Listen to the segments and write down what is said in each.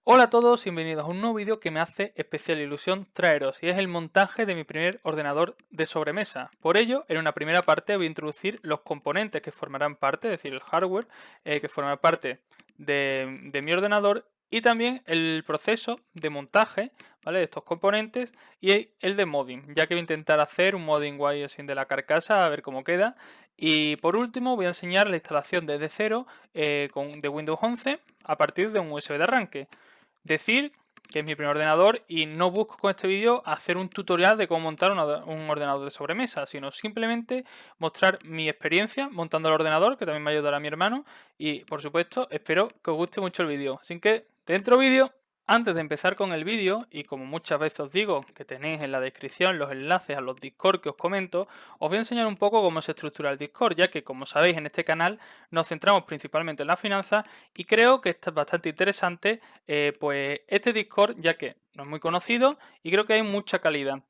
Hola a todos, bienvenidos a un nuevo vídeo que me hace especial ilusión traeros y es el montaje de mi primer ordenador de sobremesa. Por ello, en una primera parte voy a introducir los componentes que formarán parte, es decir, el hardware que formará parte de mi ordenador y también el proceso de montaje, ¿vale? De estos componentes y el de modding, ya que voy a intentar hacer un modding guay así de la carcasa a ver cómo queda. Y por último voy a enseñar la instalación desde cero de Windows 11 a partir de un USB de arranque. Decir que es mi primer ordenador y no busco con este vídeo hacer un tutorial de cómo montar un ordenador de sobremesa, sino simplemente mostrar mi experiencia montando el ordenador, que también me ayudará mi hermano, y por supuesto espero que os guste mucho el vídeo. Así que dentro vídeo. Antes de empezar con el vídeo, y como muchas veces os digo que tenéis en la descripción los enlaces a los Discord que os comento, os voy a enseñar un poco cómo se estructura el Discord, ya que como sabéis en este canal nos centramos principalmente en las finanzas y creo que es bastante interesante pues este Discord, ya que no es muy conocido y creo que hay mucha calidad.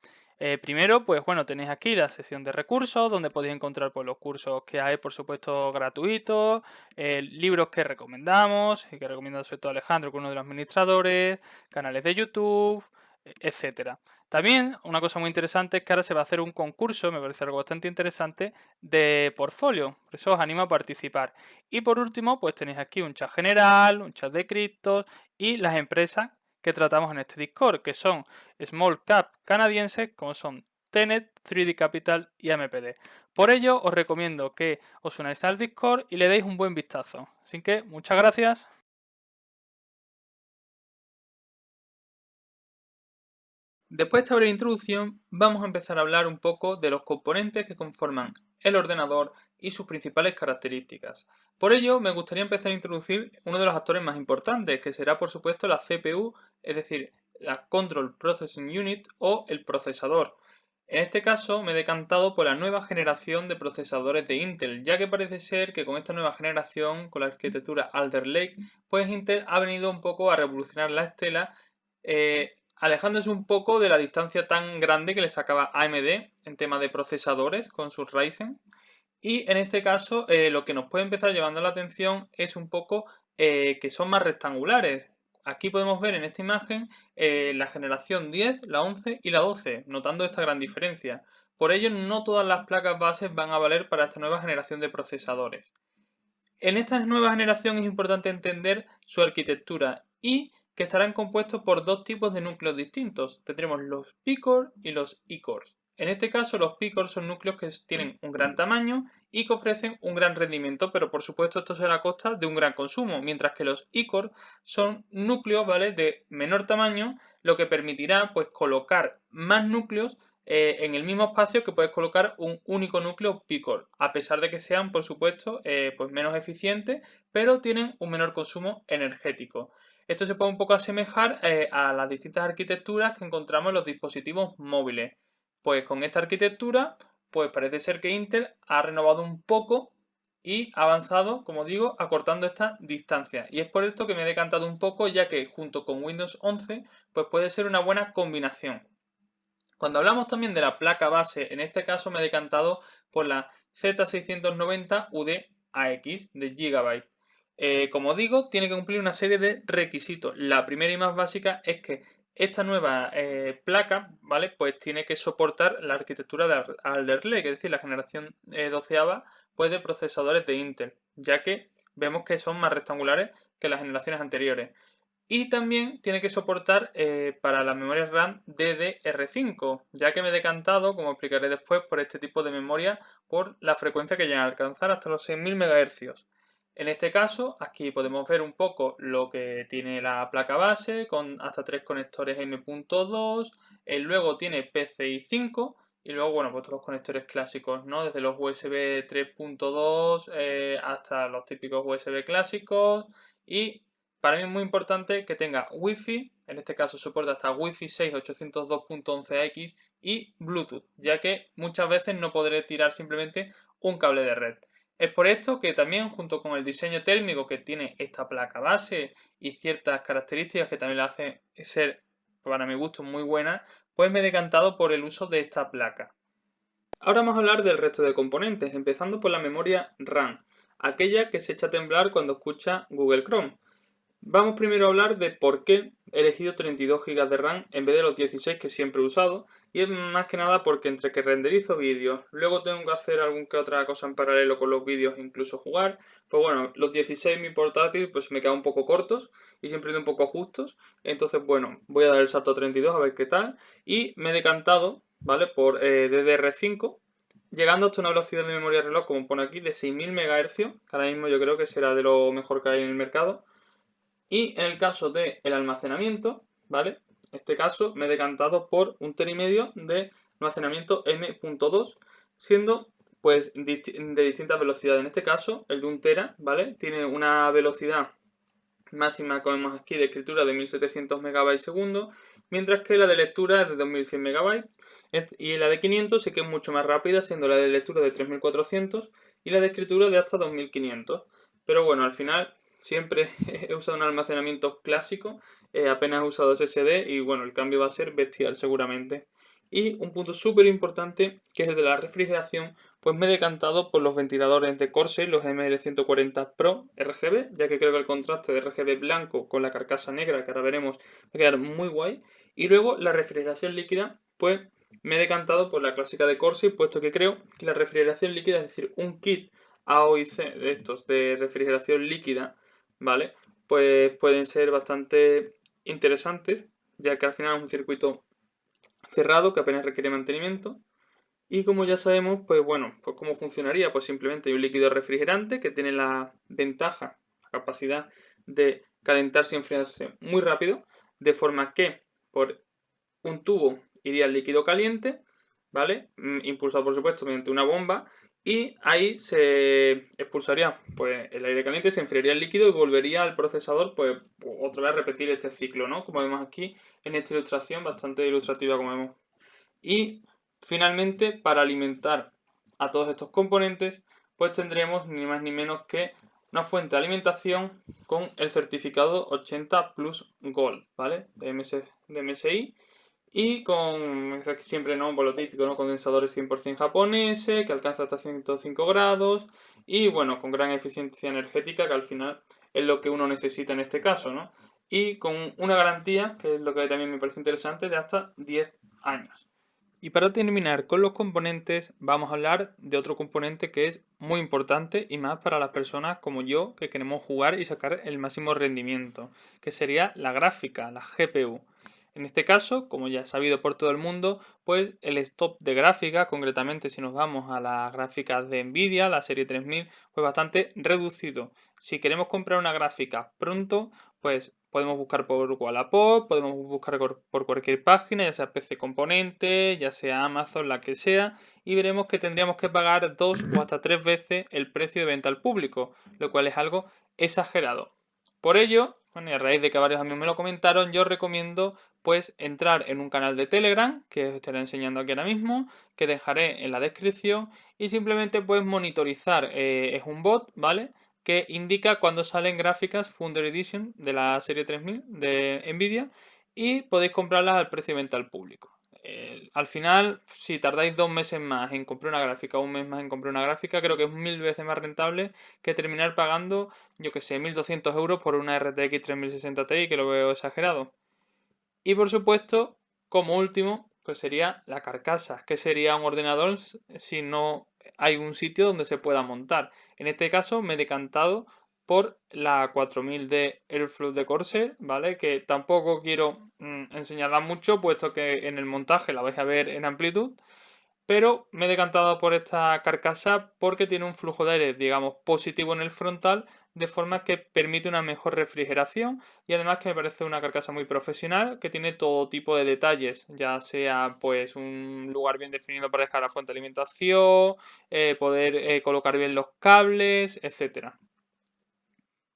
Primero, pues bueno, tenéis aquí la sección de recursos, donde podéis encontrar pues, los cursos que hay, por supuesto, gratuitos, libros que recomendamos, y que recomienda sobre todo Alejandro, que es uno de los administradores, canales de YouTube, etcétera. También, una cosa muy interesante es que ahora se va a hacer un concurso, me parece algo bastante interesante, de portfolio. Por eso os animo a participar. Y por último, pues tenéis aquí un chat general, un chat de criptos y las empresas que tratamos en este Discord, que son small cap canadienses, como son Tenet, 3D Capital y AMPD. Por ello, os recomiendo que os unáis al Discord y le deis un buen vistazo. Así que, muchas gracias. Después de esta breve introducción, vamos a empezar a hablar un poco de los componentes que conforman el ordenador y sus principales características. Por ello, me gustaría empezar a introducir uno de los actores más importantes, que será por supuesto la CPU, es decir, la Control Processing Unit o el procesador. En este caso me he decantado por la nueva generación de procesadores de Intel, ya que parece ser que con esta nueva generación, con la arquitectura Alder Lake, pues Intel ha venido un poco a revolucionar la estela, alejándose un poco de la distancia tan grande que le sacaba AMD en tema de procesadores con sus Ryzen. Y en este caso lo que nos puede empezar llamando la atención es un poco que son más rectangulares. Aquí podemos ver en esta imagen la generación 10, la 11 y la 12, notando esta gran diferencia. Por ello, no todas las placas bases van a valer para esta nueva generación de procesadores. En esta nueva generación es importante entender su arquitectura y que estarán compuestos por dos tipos de núcleos distintos. Tendremos los P-Core y los E-Cores. En este caso, los P-Core son núcleos que tienen un gran tamaño y que ofrecen un gran rendimiento, pero por supuesto esto será a costa de un gran consumo, mientras que los E-Core son núcleos, ¿vale?, de menor tamaño, lo que permitirá pues colocar más núcleos en el mismo espacio que puedes colocar un único núcleo P-Core, a pesar de que sean, por supuesto, pues menos eficientes, pero tienen un menor consumo energético. Esto se puede un poco asemejar a las distintas arquitecturas que encontramos en los dispositivos móviles. Pues con esta arquitectura, pues parece ser que Intel ha renovado un poco y ha avanzado, como digo, acortando esta distancia. Y es por esto que me he decantado un poco, ya que junto con Windows 11, pues puede ser una buena combinación. Cuando hablamos también de la placa base, en este caso me he decantado por la Z690UD-AX de Gigabyte. Como digo, tiene que cumplir una serie de requisitos. La primera y más básica es que esta nueva placa, ¿vale?, pues tiene que soportar la arquitectura de Alder Lake, es decir, la generación 12ª pues, de procesadores de Intel, ya que vemos que son más rectangulares que las generaciones anteriores. Y también tiene que soportar para las memorias RAM DDR5, ya que me he decantado, como explicaré después, por este tipo de memoria por la frecuencia que llegan a alcanzar hasta los 6000 MHz. En este caso, aquí podemos ver un poco lo que tiene la placa base, con hasta 3 conectores M.2, luego tiene PCI 5 y luego, bueno, pues los conectores clásicos, ¿no? Desde los USB 3.2 hasta los típicos USB clásicos y para mí es muy importante que tenga Wi-Fi, en este caso soporta hasta Wi-Fi 6 802.11ax y Bluetooth, ya que muchas veces no podré tirar simplemente un cable de red. Es por esto que también junto con el diseño térmico que tiene esta placa base y ciertas características que también la hacen ser, para mi gusto, muy buena, pues me he decantado por el uso de esta placa. Ahora vamos a hablar del resto de componentes, empezando por la memoria RAM, aquella que se echa a temblar cuando escucha Google Chrome. Vamos primero a hablar de por qué he elegido 32 GB de RAM en vez de los 16 que siempre he usado. Y es más que nada porque entre que renderizo vídeos, luego tengo que hacer algún que otra cosa en paralelo con los vídeos, incluso jugar. Pues bueno, los 16 en mi portátil pues me quedan un poco cortos y siempre de un poco justos. Entonces bueno, voy a dar el salto a 32 a ver qué tal. Y me he decantado, ¿vale? Por DDR5. Llegando hasta una velocidad de memoria reloj, como pone aquí, de 6000 MHz, que ahora mismo yo creo que será de lo mejor que hay en el mercado. Y en el caso del almacenamiento, ¿vale? En este caso me he decantado por 1,5 TB de almacenamiento M.2, siendo pues de distintas velocidades. En este caso, el de 1 TB, ¿vale? Tiene una velocidad máxima, como vemos aquí, de escritura de 1700 MB segundo, mientras que la de lectura es de 2100 MB, y la de 500 sí que es mucho más rápida, siendo la de lectura de 3400 y la de escritura de hasta 2500. Pero bueno, al final siempre he usado un almacenamiento clásico, apenas he usado SSD y bueno, el cambio va a ser bestial seguramente. Y un punto súper importante, que es el de la refrigeración, pues me he decantado por los ventiladores de Corsair, los ML140 Pro RGB, ya que creo que el contraste de RGB blanco con la carcasa negra, que ahora veremos, va a quedar muy guay. Y luego la refrigeración líquida, pues me he decantado por la clásica de Corsair, puesto que creo que la refrigeración líquida, es decir, un kit AOIC de estos de refrigeración líquida, ¿vale? Pues pueden ser bastante interesantes, ya que al final es un circuito cerrado que apenas requiere mantenimiento. Y como ya sabemos, pues bueno, pues cómo funcionaría, pues simplemente hay un líquido refrigerante que tiene la ventaja, la capacidad de calentarse y enfriarse muy rápido, de forma que por un tubo iría el líquido caliente, ¿vale? Impulsado por supuesto mediante una bomba, y ahí se expulsaría pues el aire caliente, se enfriaría el líquido y volvería al procesador pues otra vez a repetir este ciclo, ¿no? Como vemos aquí en esta ilustración, bastante ilustrativa como vemos. Y finalmente, para alimentar a todos estos componentes, pues tendremos ni más ni menos que una fuente de alimentación con el certificado 80 Plus Gold, ¿vale? De MSI. Y con siempre, ¿no? Por lo típico, ¿no? Condensadores 100% japoneses, que alcanza hasta 105 grados. Y bueno, con gran eficiencia energética, que al final es lo que uno necesita en este caso, ¿no? Y con una garantía, que es lo que también me parece interesante, de hasta 10 años. Y para terminar con los componentes, vamos a hablar de otro componente que es muy importante y más para las personas como yo que queremos jugar y sacar el máximo rendimiento, que sería la gráfica, la GPU. En este caso, como ya es sabido por todo el mundo, pues el stop de gráfica, concretamente si nos vamos a las gráficas de Nvidia, la serie 3000, pues bastante reducido. Si queremos comprar una gráfica pronto, pues podemos buscar por Wallapop, podemos buscar por cualquier página, ya sea PC Componente, ya sea Amazon, la que sea, y veremos que tendríamos que pagar 2 o hasta 3 veces el precio de venta al público, lo cual es algo exagerado. Por ello, bueno, y a raíz de que varios amigos me lo comentaron, yo recomiendo pues entrar en un canal de Telegram, que os estaré enseñando aquí ahora mismo, que dejaré en la descripción, y simplemente pues monitorizar, es un bot, ¿vale? Que indica cuando salen gráficas Founder Edition de la serie 3000 de Nvidia y podéis comprarlas al precio de venta al público. Al final, si tardáis 2 meses más en comprar una gráfica o un mes más en comprar una gráfica, creo que es 1000 veces más rentable que terminar pagando, yo que sé, 1200 euros por una RTX 3060 Ti, que lo veo exagerado. Y por supuesto, como último, pues sería la carcasa, que sería un ordenador si no hay un sitio donde se pueda montar. En este caso me he decantado por la 4000D Airflow de Corsair, ¿vale? Que tampoco quiero enseñarla mucho, puesto que en el montaje la vais a ver en amplitud. Pero me he decantado por esta carcasa porque tiene un flujo de aire, digamos, positivo en el frontal, de forma que permite una mejor refrigeración y además que me parece una carcasa muy profesional que tiene todo tipo de detalles, ya sea pues un lugar bien definido para dejar la fuente de alimentación, poder colocar bien los cables, etcétera.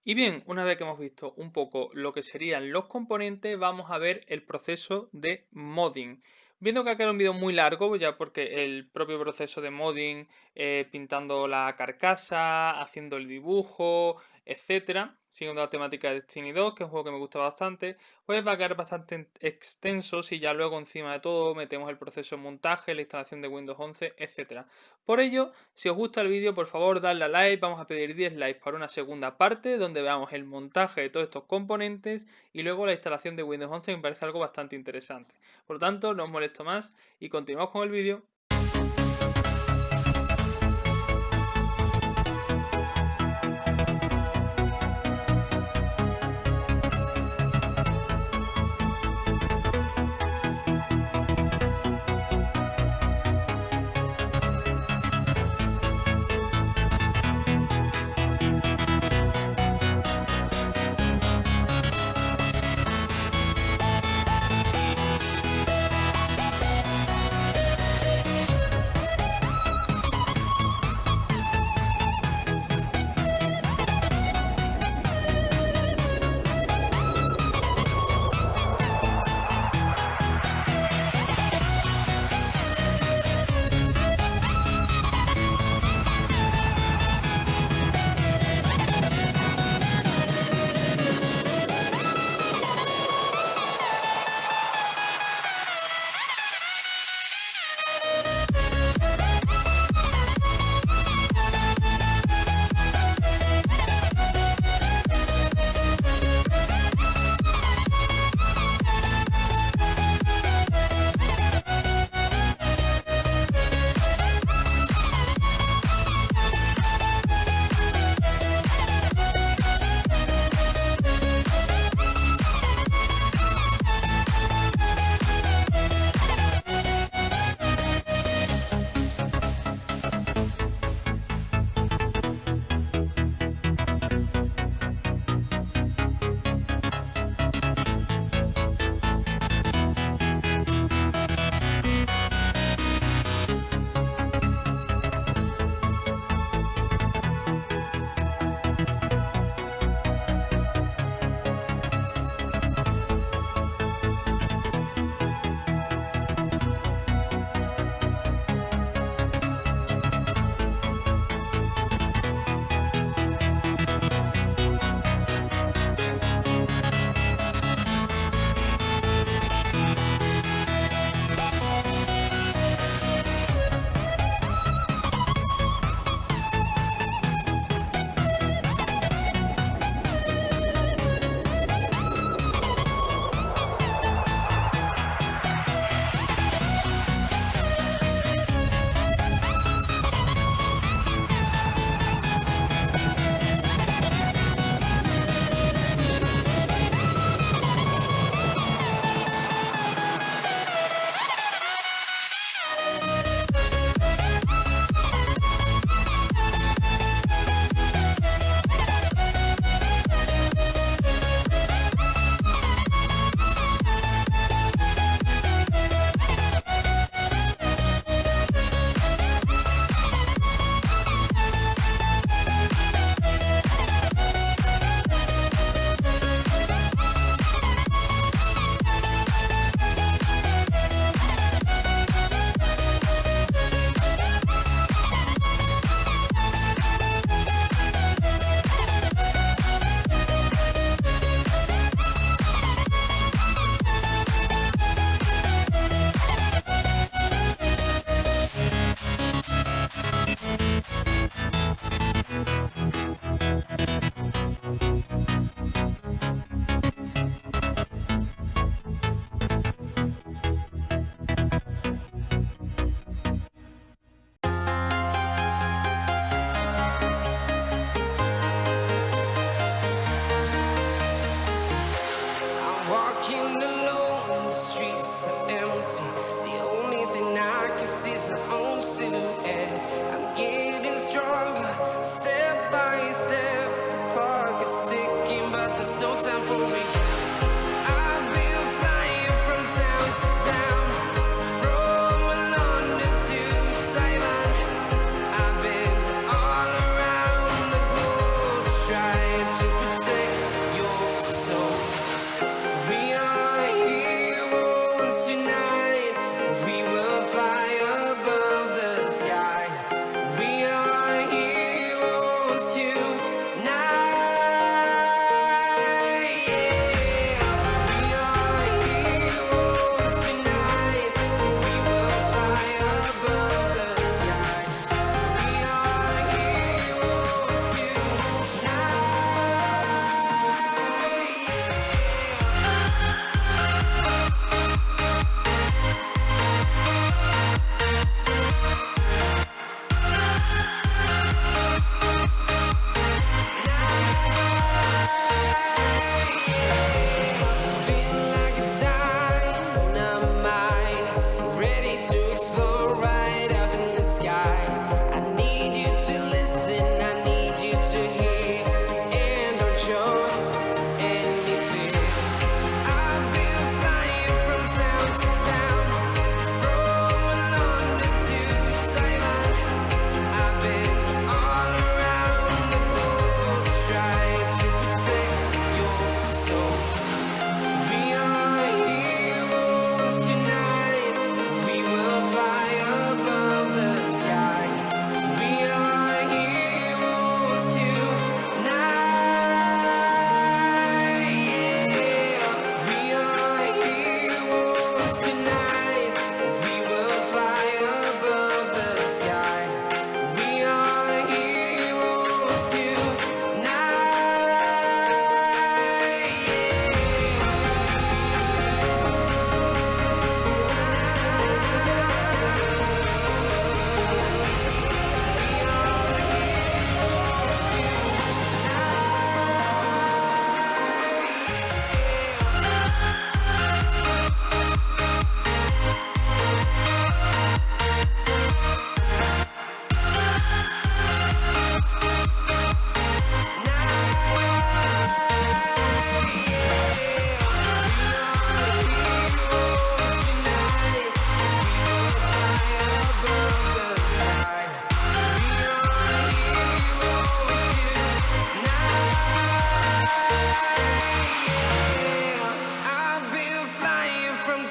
Y bien, una vez que hemos visto un poco lo que serían los componentes, vamos a ver el proceso de modding. Viendo que acá era un vídeo muy largo, ya porque el propio proceso de modding, pintando la carcasa, haciendo el dibujo, etcétera, siguiendo la temática de Destiny 2, que es un juego que me gusta bastante, pues va a quedar bastante extenso si ya luego encima de todo metemos el proceso de montaje, la instalación de Windows 11, etc. Por ello, si os gusta el vídeo, por favor dadle a like, vamos a pedir 10 likes para una segunda parte donde veamos el montaje de todos estos componentes y luego la instalación de Windows 11, me parece algo bastante interesante. Por lo tanto, no os molesto más y continuamos con el vídeo.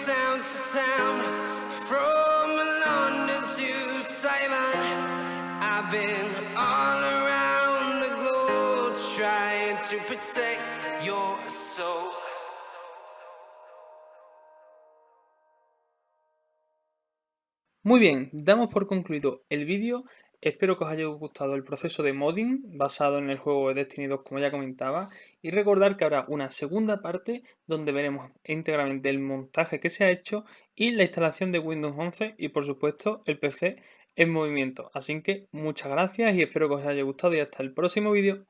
town to town, from London to Taiwan. I've been all around the globe trying to protect your soul. Muy bien, damos por concluido el vídeo. Espero que os haya gustado el proceso de modding basado en el juego de Destiny 2, como ya comentaba, y recordar que habrá una segunda parte donde veremos íntegramente el montaje que se ha hecho y la instalación de Windows 11 y por supuesto el PC en movimiento. Así que muchas gracias y espero que os haya gustado y hasta el próximo vídeo.